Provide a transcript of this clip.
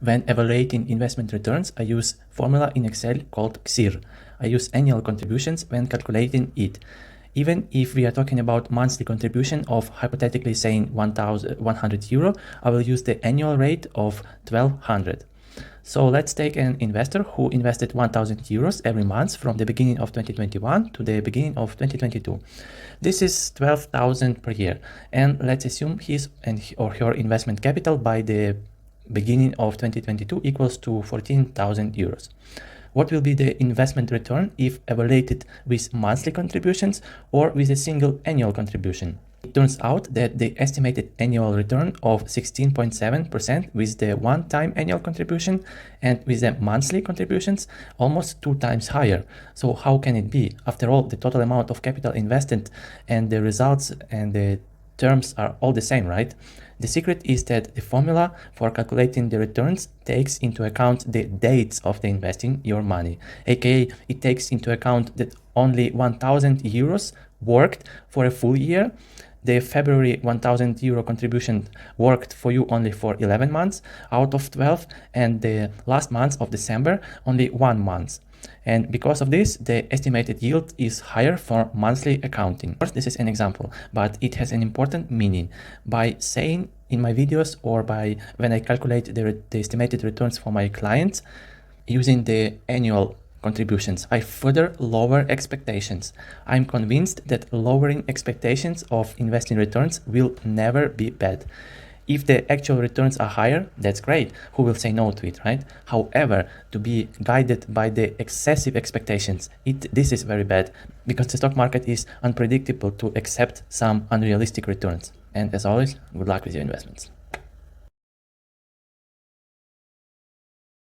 When evaluating investment returns, I use formula in Excel called Xirr. I use annual contributions when calculating it. Even if we are talking about monthly contribution of hypothetically saying 100 euro, I will use the annual rate of 1200. So let's take an investor who invested 1000 euros every month from the beginning of 2021 to the beginning of 2022. This is 12,000 per year. And let's assume his or her investment capital by the beginning of 2022 equals to 14,000 euros. What will be the investment return if evaluated with monthly contributions or with a single annual contribution? It turns out that the estimated annual return of 16.7% with the one-time annual contribution and with the monthly contributions almost 2 times higher. So how can it be? After all, the total amount of capital invested and the results and the terms are all the same, right? The secret is that the formula for calculating the returns takes into account the dates of the investing your money, aka it takes into account that only 1000 euros worked for a full year. The February 1000 euro contribution worked for you only for 11 months out of 12, and the last month of December only 1 month. And because of this, the estimated yield is higher for monthly accounting. Of course, this is an example, but it has an important meaning. By saying in my videos or by when I calculate the estimated returns for my clients using the annual contributions, I further lower expectations. I'm convinced that lowering expectations of investing returns will never be bad. If the actual returns are higher, that's great. Who will say no to it, right? However, to be guided by the excessive expectations, this is very bad because the stock market is unpredictable to accept some unrealistic returns. And as always, good luck with your investments.